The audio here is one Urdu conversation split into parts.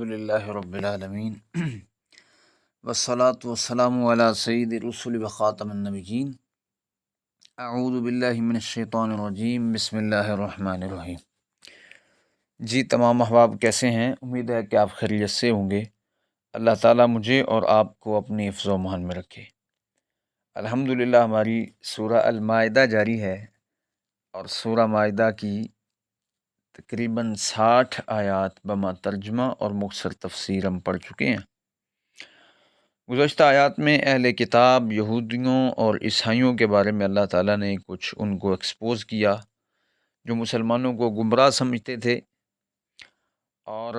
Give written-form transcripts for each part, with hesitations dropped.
للہ رب العالمین والصلاة والسلام علی سید الرسل وخاتم النبیین اعوذ باللہ من الشیطان الرجیم بسم اللہ الرحمن الرحیم۔ جی تمام احباب کیسے ہیں؟ امید ہے کہ آپ خیریت سے ہوں گے۔ اللہ تعالیٰ مجھے اور آپ کو اپنی حفظ و امان میں رکھے۔ الحمدللہ ہماری سورہ المائدہ جاری ہے اور سورہ مائدہ کی تقریباً 60 آیات بما ترجمہ اور مختصر تفسیر ہم پڑھ چکے ہیں۔ گزشتہ آیات میں اہل کتاب یہودیوں اور عیسائیوں کے بارے میں اللہ تعالیٰ نے کچھ ان کو ایکسپوز کیا جو مسلمانوں کو گمراہ سمجھتے تھے اور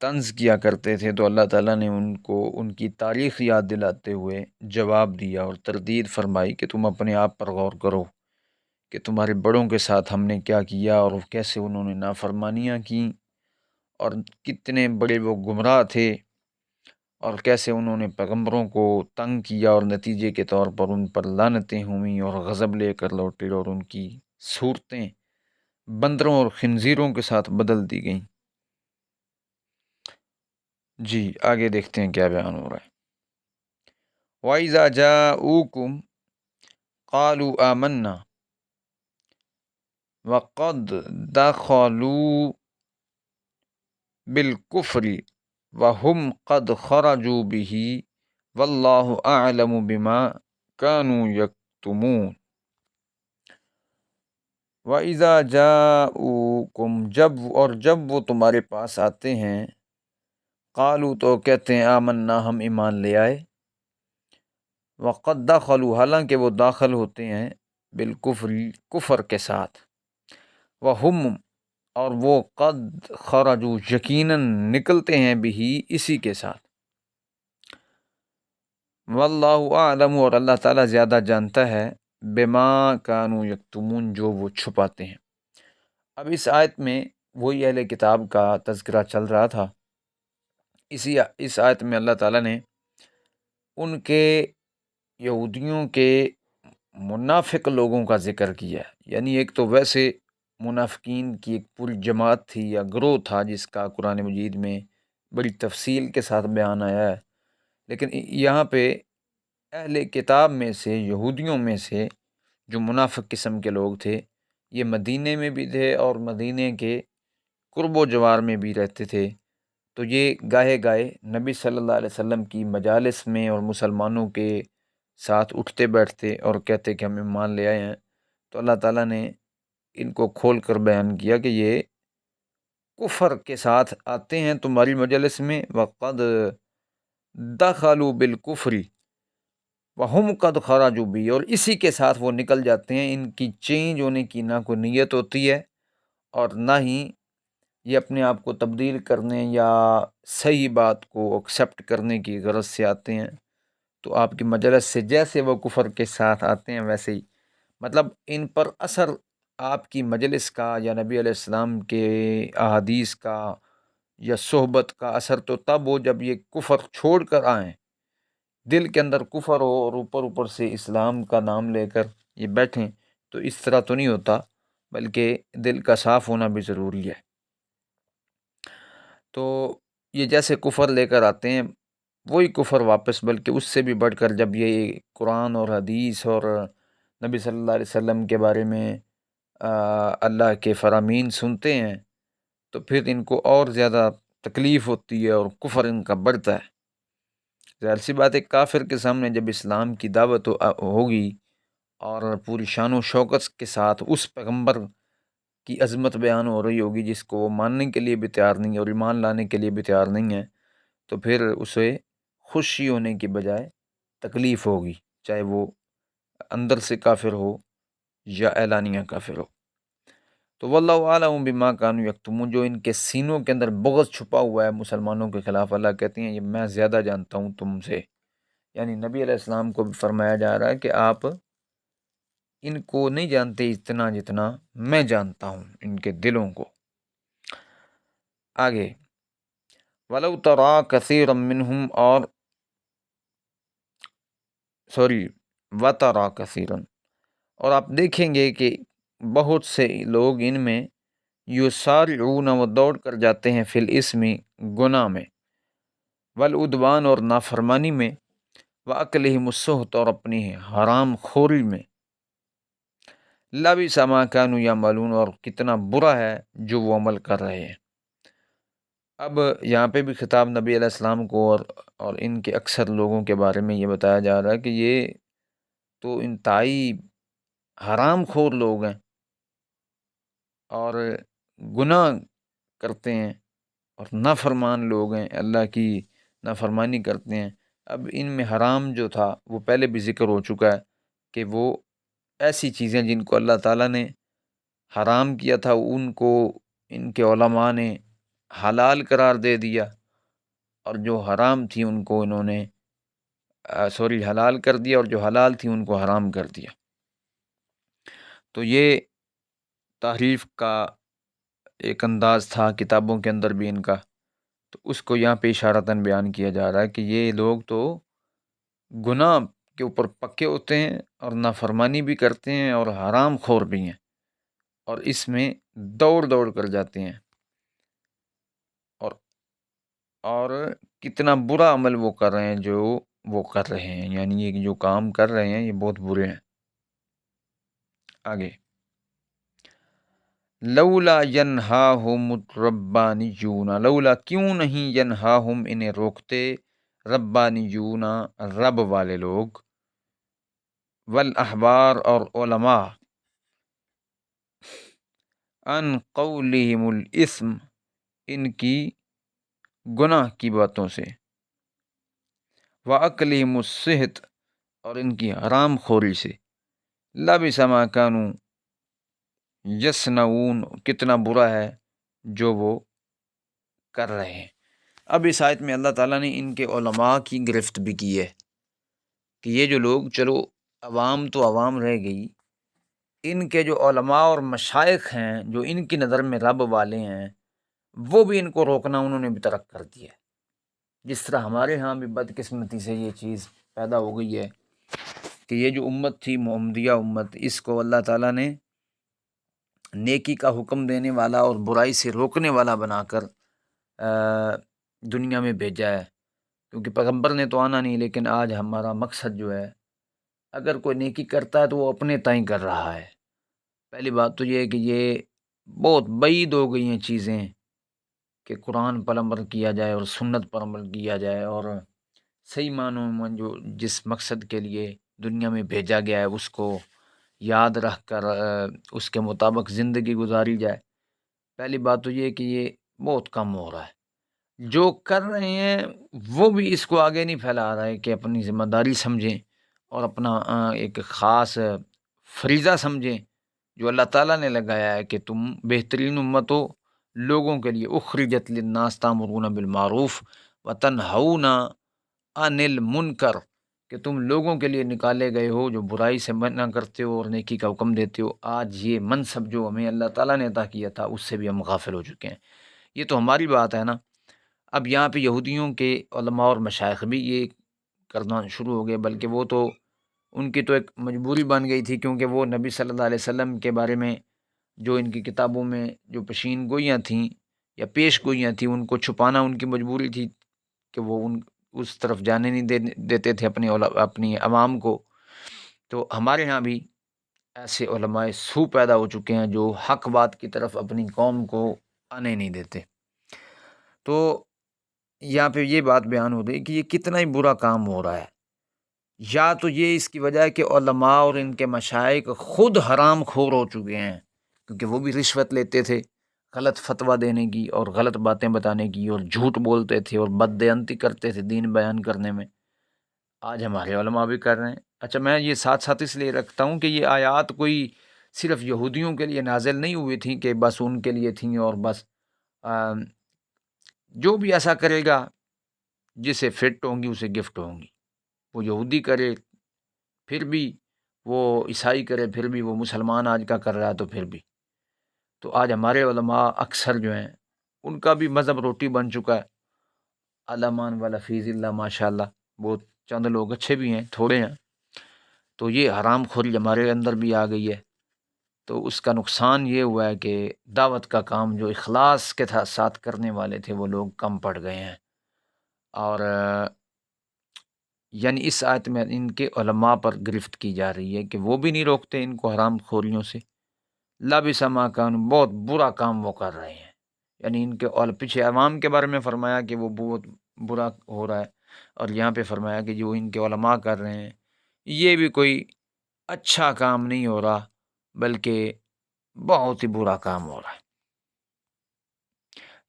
طنز کیا کرتے تھے، تو اللہ تعالیٰ نے ان کو ان کی تاریخ یاد دلاتے ہوئے جواب دیا اور تردید فرمائی کہ تم اپنے آپ پر غور کرو کہ تمہارے بڑوں کے ساتھ ہم نے کیا کیا اور کیسے انہوں نے نافرمانیاں کیں اور کتنے بڑے وہ گمراہ تھے اور کیسے انہوں نے پیغمبروں کو تنگ کیا اور نتیجے کے طور پر ان پر لعنتیں ہوئیں اور غضب لے کر لوٹے اور ان کی صورتیں بندروں اور خنزیروں کے ساتھ بدل دی گئیں۔ جی آگے دیکھتے ہیں کیا بیان ہو رہا ہے۔ وَإِذَا جَاءُوكُمْ قَالُوا آمَنَّا وَقَدْ دَخَلُوا بِالْكُفْرِ وَهُمْ قَدْ خَرَجُوا بِهِ وَاللَّهُ أَعْلَمُ بِمَا كَانُوا يَكْتُمُونَ۔ وَإِذَا جَاءُوكُمْ جب وہ تمہارے پاس آتے ہیں، قالوا تو کہتے ہیں آمنا ہم ایمان لے آئے، وقد دخلوا حالانکہ وہ داخل ہوتے ہیں بالکفر کفر کے ساتھ، وہم اور وہ قد خرجوا یقیناً نکلتے ہیں بھی اسی کے ساتھ، واللہ اعلم اور اللہ تعالیٰ زیادہ جانتا ہے، بما کانوا یکتمون جو وہ چھپاتے ہیں۔ اب اس آیت میں وہی اہل کتاب کا تذکرہ چل رہا تھا۔ اس آیت میں اللہ تعالیٰ نے ان کے یہودیوں کے منافق لوگوں کا ذکر کیا ہے، یعنی ایک تو ویسے منافقین کی ایک پوری جماعت تھی یا گروہ تھا جس کا قرآن مجید میں بڑی تفصیل کے ساتھ بیان آیا ہے، لیکن یہاں پہ اہل کتاب میں سے یہودیوں میں سے جو منافق قسم کے لوگ تھے، یہ مدینے میں بھی تھے اور مدینے کے قرب و جوار میں بھی رہتے تھے، تو یہ گاہے گاہے نبی صلی اللہ علیہ وسلم کی مجالس میں اور مسلمانوں کے ساتھ اٹھتے بیٹھتے اور کہتے کہ ہم ایمان لے آئے ہیں۔ تو اللہ تعالیٰ نے ان کو کھول کر بیان کیا کہ یہ کفر کے ساتھ آتے ہیں تمہاری مجلس میں، وقد دخلوا بالکفر وہم قد خرجوا بھی، اور اسی کے ساتھ وہ نکل جاتے ہیں۔ ان کی چینج ہونے کی نہ کوئی نیت ہوتی ہے اور نہ ہی یہ اپنے آپ کو تبدیل کرنے یا صحیح بات کو ایکسیپٹ کرنے کی غرض سے آتے ہیں۔ تو آپ کی مجلس سے جیسے وہ کفر کے ساتھ آتے ہیں ویسے ہی، مطلب ان پر اثر آپ کی مجلس کا یا نبی علیہ السلام کے احادیث کا یا صحبت کا اثر تو تب ہو جب یہ کفر چھوڑ کر آئیں، دل کے اندر کفر ہو اور اوپر سے اسلام کا نام لے کر یہ بیٹھیں، تو اس طرح تو نہیں ہوتا، بلکہ دل کا صاف ہونا بھی ضروری ہے۔ تو یہ جیسے کفر لے کر آتے ہیں وہی کفر واپس، بلکہ اس سے بھی بڑھ کر جب یہ قرآن اور حدیث اور نبی صلی اللہ علیہ وسلم کے بارے میں اللہ کے فرامین سنتے ہیں تو پھر ان کو اور زیادہ تکلیف ہوتی ہے اور کفر ان کا بڑھتا ہے۔ ظاہر سی بات ہے کافر کے سامنے جب اسلام کی دعوت ہوگی اور پوری شان و شوکت کے ساتھ اس پیغمبر کی عظمت بیان ہو رہی ہوگی جس کو وہ ماننے کے لیے بھی تیار نہیں ہے اور ایمان لانے کے لیے بھی تیار نہیں ہے، تو پھر اسے خوشی ہونے کی بجائے تکلیف ہوگی، چاہے وہ اندر سے کافر ہو یا اعلانیہ کافر ہو۔ تو واللہ اعلم بما کانوا یکتمون، جو ان کے سینوں کے اندر بغض چھپا ہوا ہے مسلمانوں کے خلاف، اللہ کہتے ہیں یہ میں زیادہ جانتا ہوں تم سے، یعنی نبی علیہ السلام کو بھی فرمایا جا رہا ہے کہ آپ ان کو نہیں جانتے اتنا جتنا میں جانتا ہوں ان کے دلوں کو۔ آگے وَلَوْ تَرَىٰ كَثِيرًا مِّنْهُمْ وَتَرَىٰ كَثِيرًا، اور آپ دیکھیں گے کہ بہت سے لوگ ان میں یسارعون وہ دوڑ کر جاتے ہیں فی الاسم گناہ میں، والعدوان اور نافرمانی میں، وَأَكْلِهِمُ السُّحْتَ اور اپنی حرام خوری میں، لَبِئْسَ مَا كَانُوا يَعْمَلُونَ اور کتنا برا ہے جو وہ عمل کر رہے ہیں۔ اب یہاں پہ بھی خطاب نبی علیہ السلام کو اور ان کے اکثر لوگوں کے بارے میں یہ بتایا جا رہا ہے کہ یہ تو انتہائی حرام خور لوگ ہیں اور گناہ کرتے ہیں اور نافرمان لوگ ہیں، اللہ کی نافرمانی کرتے ہیں۔ اب ان میں حرام جو تھا وہ پہلے بھی ذکر ہو چکا ہے کہ وہ ایسی چیزیں جن کو اللہ تعالیٰ نے حرام کیا تھا ان کو ان کے علماء نے حلال قرار دے دیا، اور جو حرام تھی ان کو انہوں نے حلال کر دیا، اور جو حلال تھی ان کو حرام کر دیا۔ تو یہ تحریف کا ایک انداز تھا کتابوں کے اندر بھی ان کا، تو اس کو یہاں پہ اشارتاً بیان کیا جا رہا ہے کہ یہ لوگ تو گناہ کے اوپر پکے ہوتے ہیں اور نافرمانی بھی کرتے ہیں اور حرام خور بھی ہیں، اور اس میں دوڑ دوڑ کر جاتے ہیں، اور اور کتنا برا عمل وہ کر رہے ہیں جو وہ کر رہے ہیں، یعنی یہ جو کام کر رہے ہیں یہ بہت برے ہیں۔ آگے، لولا ینہاہم الربانیون، لولا کیوں نہیں ینہاہم انہیں روکتے، ربانیون رب والے لوگ، والاحبار اور علماء، ان قولہم الاسم ان کی گناہ کی باتوں سے، وَأَكْلِهِمُ السِّحْتَ اور ان کی حرام خوری سے، لَبِئْسَ مَا كَانُوا یصنعون کتنا برا ہے جو وہ کر رہے ہیں۔ اب اس آیت میں اللہ تعالیٰ نے ان کے علماء کی گرفت بھی کی ہے کہ یہ جو لوگ، چلو عوام تو عوام رہ گئی، ان کے جو علماء اور مشائخ ہیں جو ان کی نظر میں رب والے ہیں، وہ بھی ان کو روکنا انہوں نے بھی ترک کر دیا ہے۔ جس طرح ہمارے ہاں بھی بدقسمتی سے یہ چیز پیدا ہو گئی ہے کہ یہ جو امت تھی محمدیہ امت، اس کو اللہ تعالیٰ نے نیکی کا حکم دینے والا اور برائی سے روکنے والا بنا کر دنیا میں بھیجا ہے، کیونکہ پیغمبر نے تو آنا نہیں، لیکن آج ہمارا مقصد جو ہے، اگر کوئی نیکی کرتا ہے تو وہ اپنے تئیں کر رہا ہے۔ پہلی بات تو یہ ہے کہ یہ بہت بعید ہو گئی ہیں چیزیں کہ قرآن پر عمل کیا جائے اور سنت پر عمل کیا جائے، اور صحیح معنوں میں جو جس مقصد کے لیے دنیا میں بھیجا گیا ہے اس کو یاد رکھ کر اس کے مطابق زندگی گزاری جائے۔ پہلی بات تو یہ کہ یہ بہت کم ہو رہا ہے۔ جو کر رہے ہیں وہ بھی اس کو آگے نہیں پھیلا رہا ہے کہ اپنی ذمہ داری سمجھیں اور اپنا ایک خاص فریضہ سمجھیں جو اللہ تعالیٰ نے لگایا ہے کہ تم بہترین امت ہو، لوگوں کے لیے اخرجت للناس تامرون بالمعروف وتنہون عن المنکر، کہ تم لوگوں کے لیے نکالے گئے ہو جو برائی سے منع کرتے ہو اور نیکی کا حکم دیتے ہو۔ آج یہ منصب جو ہمیں اللہ تعالیٰ نے عطا کیا تھا اس سے بھی ہم غافل ہو چکے ہیں۔ یہ تو ہماری بات ہے نا۔ اب یہاں پہ یہودیوں کے علماء اور مشائخ بھی یہ کرنا شروع ہو گئے، بلکہ وہ تو ان کی تو ایک مجبوری بن گئی تھی، کیونکہ وہ نبی صلی اللہ علیہ وسلم کے بارے میں جو ان کی کتابوں میں جو پشین گوئیاں تھیں یا پیش گوئیاں تھیں ان کو چھپانا ان کی مجبوری تھی کہ وہ اس طرف جانے نہیں دیتے تھے اپنی عوام کو۔ تو ہمارے ہاں بھی ایسے علماء سو پیدا ہو چکے ہیں جو حق بات کی طرف اپنی قوم کو آنے نہیں دیتے۔ تو یہاں پہ یہ بات بیان ہو گئی کہ یہ کتنا ہی برا کام ہو رہا ہے۔ یا تو یہ اس کی وجہ ہے کہ علماء اور ان کے مشائخ خود حرام خور ہو چکے ہیں، کیونکہ وہ بھی رشوت لیتے تھے غلط فتویٰ دینے کی اور غلط باتیں بتانے کی، اور جھوٹ بولتے تھے اور بددیانتی کرتے تھے دین بیان کرنے میں۔ آج ہمارے علماء بھی کر رہے ہیں۔ اچھا، میں یہ ساتھ ساتھ اس لیے رکھتا ہوں کہ یہ آیات کوئی صرف یہودیوں کے لیے نازل نہیں ہوئی تھیں کہ بس ان کے لیے تھیں، اور بس جو بھی ایسا کرے گا جسے فٹ ہوں گی اسے گفٹ ہوں گی، وہ یہودی کرے پھر بھی، وہ عیسائی کرے پھر بھی، وہ مسلمان آج کا کر رہا ہے تو پھر بھی۔ تو آج ہمارے علماء اکثر جو ہیں ان کا بھی مذہب روٹی بن چکا ہے۔ علامان والا فیض اللہ، ماشاء اللہ، بہت چند لوگ اچھے بھی ہیں، تھوڑے ہیں۔ تو یہ حرام خوری ہمارے اندر بھی آ گئی ہے تو اس کا نقصان یہ ہوا ہے کہ دعوت کا کام جو اخلاص کے ساتھ کرنے والے تھے وہ لوگ کم پڑ گئے ہیں، اور یعنی اس آیت میں ان کے علماء پر گرفت کی جا رہی ہے کہ وہ بھی نہیں روکتے ان کو حرام خوریوں سے، لبئس ما کانوا، بہت برا کام وہ کر رہے ہیں، یعنی ان کے، اور پیچھے عوام کے بارے میں فرمایا کہ وہ بہت برا ہو رہا ہے، اور یہاں پہ فرمایا کہ جو ان کے علماء کر رہے ہیں یہ بھی کوئی اچھا کام نہیں ہو رہا، بلکہ بہت ہی برا کام ہو رہا ہے۔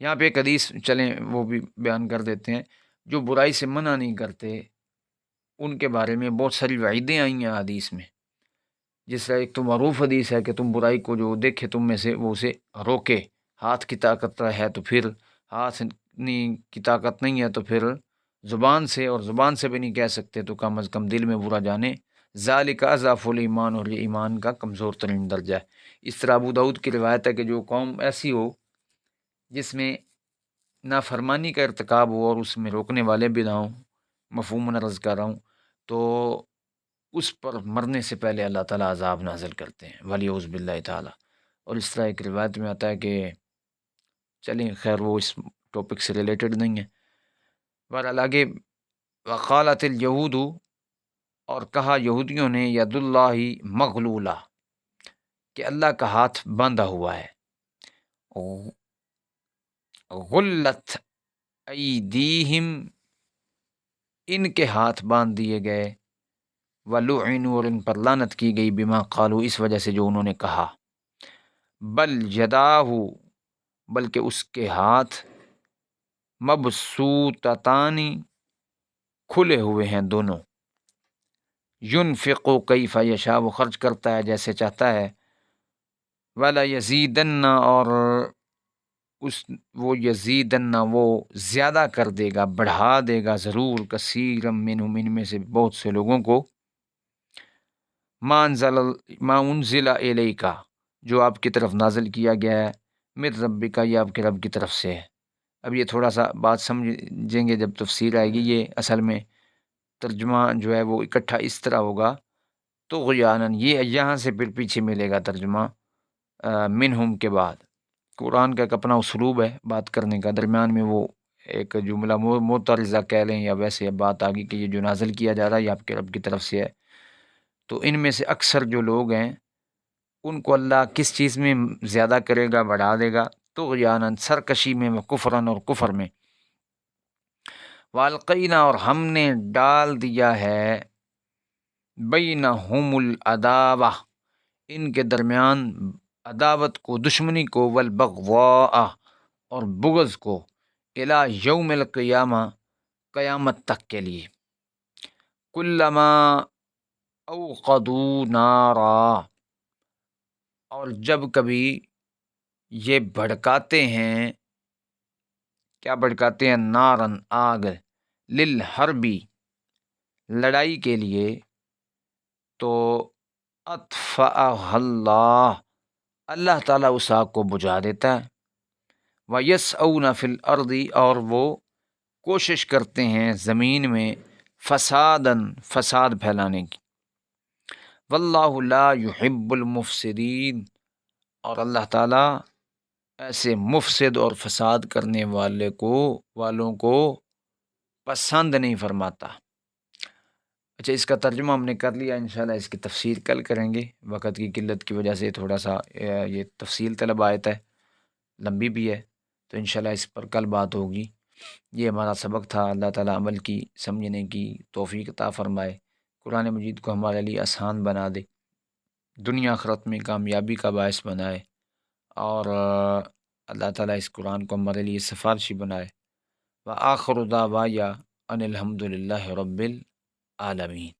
یہاں پہ ایک حدیث چلیں وہ بھی بیان کر دیتے ہیں، جو برائی سے منع نہیں کرتے ان کے بارے میں بہت ساری وعیدیں آئی ہیں حدیث میں، جس طرح ایک تو معروف حدیث ہے کہ تم برائی کو جو دیکھے تم میں سے وہ اسے روکے، ہاتھ کی طاقت ہے تو پھر ہاتھ کی طاقت نہیں ہے تو پھر زبان سے، اور زبان سے بھی نہیں کہہ سکتے تو کم از کم دل میں برا جانے، ذالک اضعف الایمان، اور یہ ایمان کا کمزور ترین درجہ ہے۔ اس طرح ابو داؤد کی روایت ہے کہ جو قوم ایسی ہو جس میں نافرمانی کا ارتکاب ہو اور اس میں روکنے والے بھی نہ ہوں، مفہوم عرض کر رہا ہوں، تو اس پر مرنے سے پہلے اللہ تعالیٰ عذاب نازل کرتے ہیں، ولیعوذ باللہ تعالیٰ۔ اور اس طرح ایک روایت میں آتا ہے کہ چلیں خیر وہ اس ٹاپک سے ریلیٹڈ نہیں ہے، بہرحال آگے، وقالت الیہود، اور کہا یہودیوں نے، ید اللہ مغلولہ، کہ اللہ کا ہاتھ باندھا ہوا ہے، غلت ایدیہم، ان کے ہاتھ باندھ دیے گئے، وَلُعِنُوا، اور ان پر لعنت کی گئی، بما قالوا، اس وجہ سے جو انہوں نے کہا، بل یداہ، بلکہ اس کے ہاتھ، مبسوطتان، کھلے ہوئے ہیں دونوں، ينفق کیف یشاء، وہ خرچ کرتا ہے جیسے چاہتا ہے، ولا یزیدن، اور وہ یزیدن، وہ زیادہ کر دے گا، بڑھا دے گا ضرور، کثیرا منہم، ان میں سے بہت سے لوگوں کو، ما انزل الیک، جو آپ کی طرف نازل کیا گیا ہے، من ربک، یہ آپ کے رب کی طرف سے ہے۔ اب یہ تھوڑا سا بات سمجھیں گے جب تفسیر آئے گی، یہ اصل میں ترجمہ جو ہے وہ اکٹھا اس طرح ہوگا، تو غیانن، یہ یہاں سے پھر پیچھے ملے گا ترجمہ منہم کے بعد۔ قرآن کا ایک اپنا اسلوب ہے بات کرنے کا، درمیان میں وہ ایک جملہ معترضہ کہہ لیں یا ویسے بات آ گئی کہ یہ جو نازل کیا جا رہا ہے یہ آپ کے رب کی طرف سے ہے، تو ان میں سے اکثر جو لوگ ہیں ان کو اللہ کس چیز میں زیادہ کرے گا، بڑھا دے گا، طغیاناً، سرکشی میں، و کفراً، اور کفر میں، والقینا، اور ہم نے ڈال دیا ہے، بینہم العداوہ، ان کے درمیان عداوت کو، دشمنی کو، والبغضاء، اور بغض کو، الی یوم القیامہ، قیامت تک کے لیے، کلما اوقدوا نارا، اور جب کبھی یہ بھڑکاتے ہیں، کیا بھڑکاتے ہیں، نارن، آگ، للحربی، لڑائی کے لیے، تو اطفأها اللہ، اللہ تعالیٰ اس آگ کو بجھا دیتا ہے، وَيَسْعَوْنَ فِي الْأَرْضِ، اور وہ کوشش کرتے ہیں زمین میں، فساداً، فساد پھیلانے کی، واللہ لا يحب المفسدین، اور اللہ تعالیٰ ایسے مفسد اور فساد کرنے والوں کو پسند نہیں فرماتا۔ اچھا، اس کا ترجمہ ہم نے کر لیا، انشاءاللہ اس کی تفسیر کل کریں گے، وقت کی قلت کی وجہ سے تھوڑا سا یہ تفصیل طلب آیت ہے، لمبی بھی ہے، تو انشاءاللہ اس پر کل بات ہوگی۔ یہ ہمارا سبق تھا، اللہ تعالیٰ عمل کی، سمجھنے کی توفیق عطا فرمائے، قرآن مجید کو ہمارے لیے آسان بنا دے، دنیا آخرت میں کامیابی کا باعث بنائے، اور اللہ تعالیٰ اس قرآن کو ہمارے لیے سفارشی بنائے۔ وآخر دعوایا ان الحمد للہ رب العالمین۔